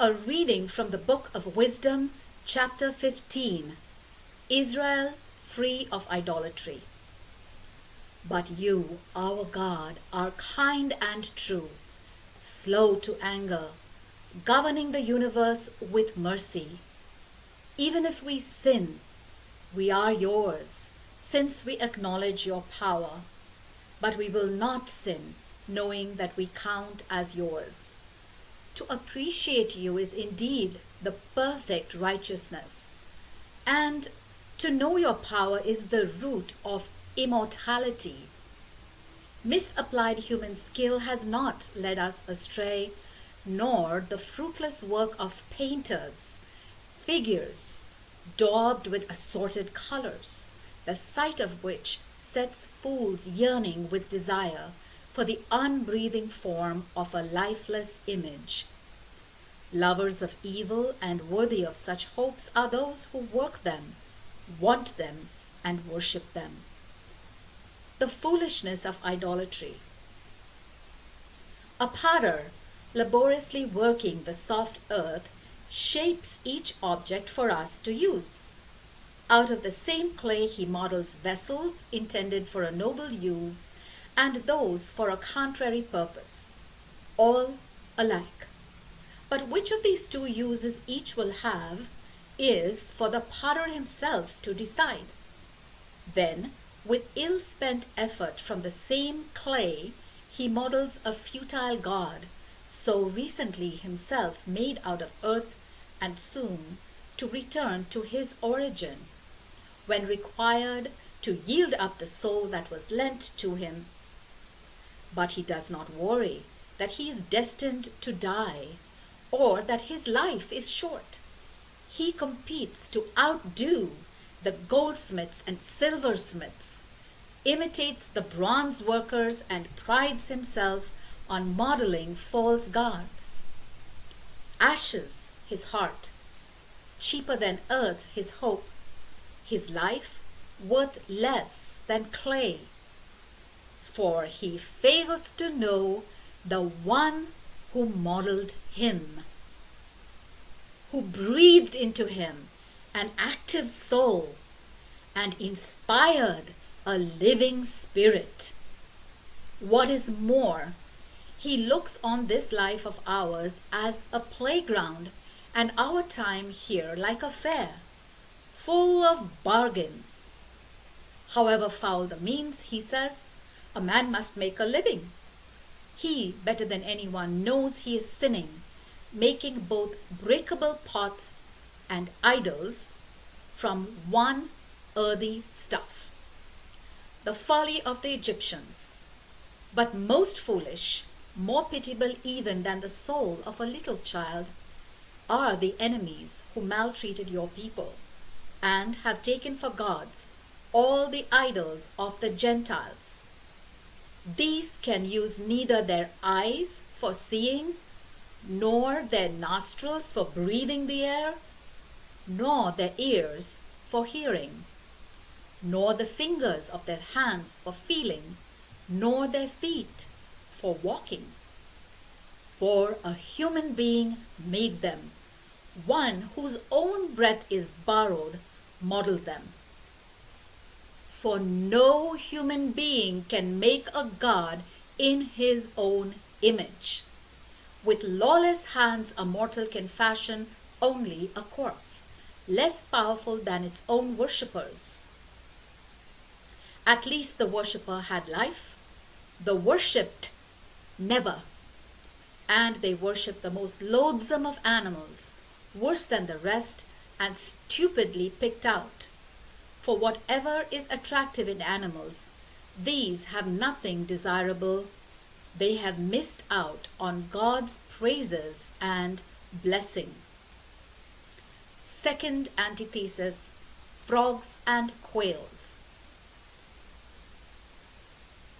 A reading from the Book of Wisdom, chapter 15, Israel free of idolatry. But you, our God, are kind and true, slow to anger, governing the universe with mercy. Even if we sin, we are yours, since we acknowledge your power. But we will not sin, knowing that we count as yours. To appreciate you is indeed the perfect righteousness, and to know your power is the root of immortality. Misapplied human skill has not led us astray, nor the fruitless work of painters, figures daubed with assorted colors, the sight of which sets fools yearning with desire for the unbreathing form of a lifeless image. Lovers of evil and worthy of such hopes are those who work them, want them, and worship them. The foolishness of idolatry. A potter, laboriously working the soft earth, shapes each object for us to use. Out of the same clay he models vessels intended for a noble use and those for a contrary purpose, all alike. But which of these two uses each will have is for the potter himself to decide. Then, with ill-spent effort from the same clay, he models a futile god, so recently himself made out of earth and soon to return to his origin, when required to yield up the soul that was lent to him. But he does not worry that he is destined to die, or that his life is short. He competes to outdo the goldsmiths and silversmiths, imitates the bronze workers, and prides himself on modeling false gods. Ashes his heart, cheaper than earth his hope, his life worth less than clay. For he fails to know the one who modeled him, who breathed into him an active soul and inspired a living spirit. What is more, he looks on this life of ours as a playground and our time here like a fair, full of bargains. However foul the means, he says, a man must make a living. He, better than anyone, knows he is sinning, making both breakable pots and idols from one earthy stuff. The folly of the Egyptians, but most foolish, more pitiable even than the soul of a little child, are the enemies who maltreated your people, and have taken for gods all the idols of the Gentiles. These can use neither their eyes for seeing, nor their nostrils for breathing the air, nor their ears for hearing, nor the fingers of their hands for feeling, nor their feet for walking. For a human being made them, one whose own breath is borrowed modeled them. For no human being can make a god in his own image. With lawless hands a mortal can fashion only a corpse, less powerful than its own worshippers. At least the worshipper had life, the worshipped never, and they worship the most loathsome of animals, worse than the rest and stupidly picked out. For whatever is attractive in animals, these have nothing desirable. They have missed out on God's praises and blessing. Second antithesis, frogs and quails.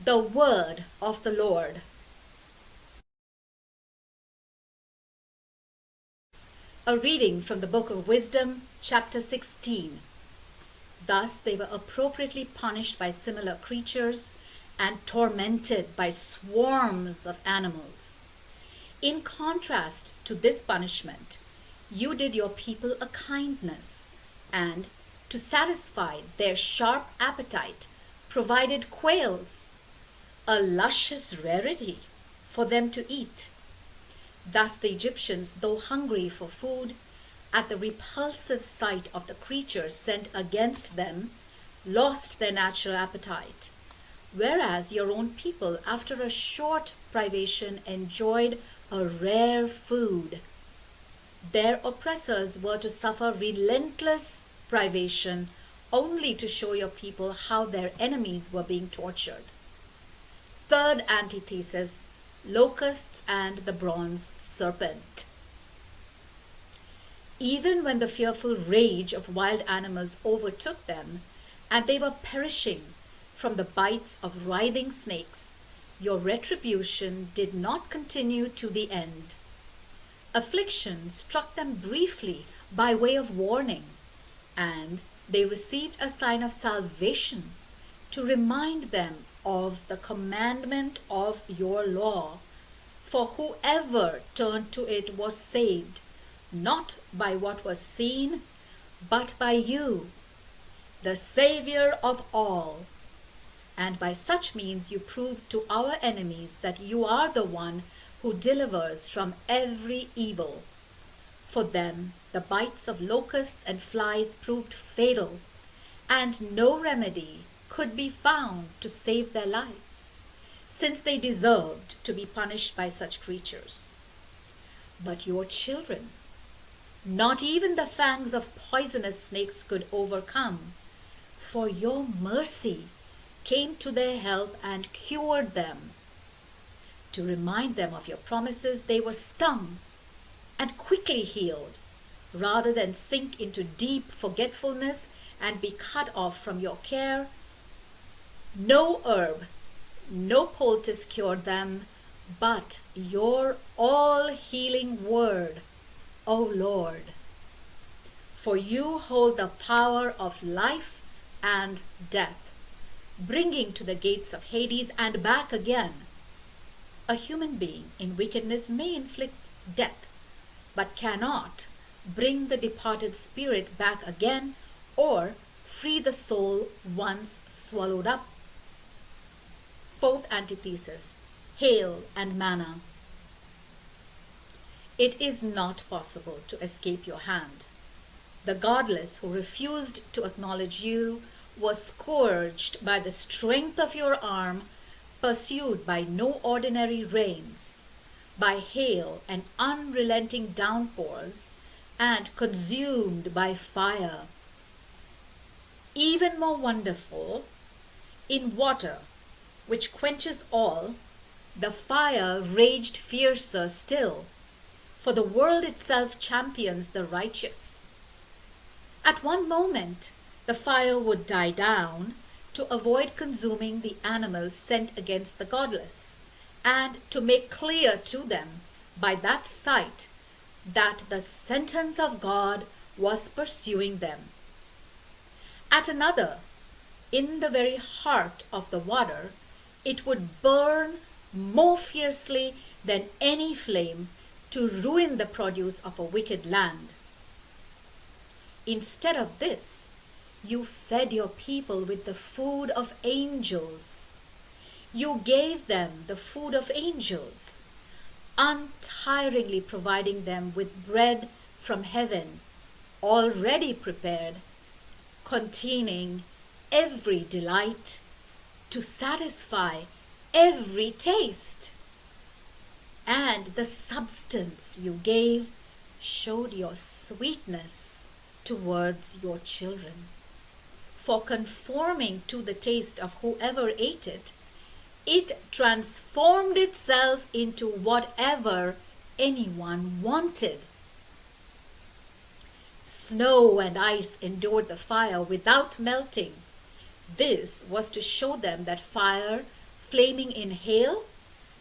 The word of the Lord. A reading from the Book of Wisdom, chapter 16. Thus they were appropriately punished by similar creatures and tormented by swarms of animals. In contrast to this punishment, you did your people a kindness, and to satisfy their sharp appetite, provided quails, a luscious rarity, for them to eat. Thus the Egyptians, though hungry for food, at the repulsive sight of the creatures sent against them, lost their natural appetite, whereas your own people, after a short privation, enjoyed a rare food. Their oppressors were to suffer relentless privation only to show your people how their enemies were being tortured. Third antithesis, locusts and the bronze serpent. Even when the fearful rage of wild animals overtook them, and they were perishing from the bites of writhing snakes, your retribution did not continue to the end. Affliction struck them briefly by way of warning, and they received a sign of salvation to remind them of the commandment of your law. For whoever turned to it was saved, not by what was seen, but by you, the Savior of all. And by such means you proved to our enemies that you are the one who delivers from every evil. For them, the bites of locusts and flies proved fatal, and no remedy could be found to save their lives, since they deserved to be punished by such creatures. But your children, not even the fangs of poisonous snakes could overcome, for your mercy came to their help and cured them. To remind them of your promises, they were stung and quickly healed, rather than sink into deep forgetfulness and be cut off from your care. No herb, no poultice cured them, but your all-healing word, O Lord. For you hold the power of life and death, bringing to the gates of Hades and back again. A human being in wickedness may inflict death, but cannot bring the departed spirit back again or free the soul once swallowed up. Fourth antithesis, hail and manna. It is not possible to escape your hand. The godless who refused to acknowledge you was scourged by the strength of your arm, pursued by no ordinary rains, by hail and unrelenting downpours, and consumed by fire. Even more wonderful, in water, which quenches all, the fire raged fiercer still, for the world itself champions the righteous. At one moment, the fire would die down to avoid consuming the animals sent against the godless, and to make clear to them by that sight that the sentence of God was pursuing them. At another, in the very heart of the water, it would burn more fiercely than any flame to ruin the produce of a wicked land. Instead of this, you fed your people with the food of angels. You gave them the food of angels, untiringly providing them with bread from heaven, already prepared, containing every delight to satisfy every taste. And the substance you gave showed your sweetness towards your children. For conforming to the taste of whoever ate it, it transformed itself into whatever anyone wanted. Snow and ice endured the fire without melting. This was to show them that fire, flaming in hail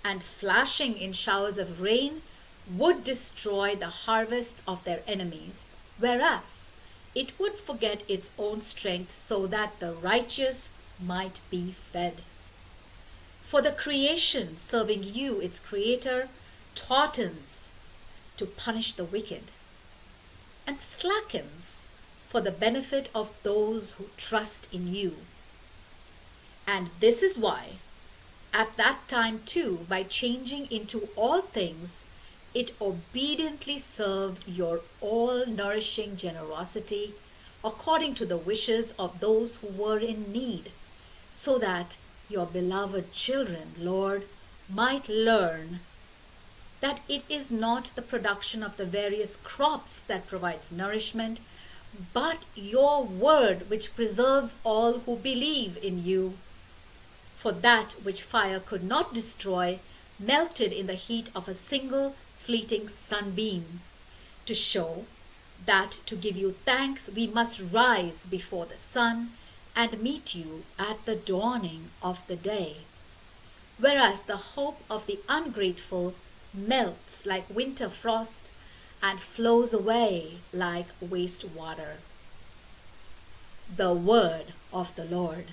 and flashing in showers of rain, would destroy the harvests of their enemies, whereas it would forget its own strength so that the righteous might be fed. For the creation, serving you, its creator, tautens to punish the wicked, and slackens for the benefit of those who trust in you. And this is why, at that time too, by changing into all things, it obediently served your all-nourishing generosity according to the wishes of those who were in need, so that your beloved children, Lord, might learn that it is not the production of the various crops that provides nourishment, but your word which preserves all who believe in you. For that which fire could not destroy melted in the heat of a single fleeting sunbeam, to show that to give you thanks we must rise before the sun and meet you at the dawning of the day. Whereas the hope of the ungrateful melts like winter frost and flows away like waste water. The word of the Lord.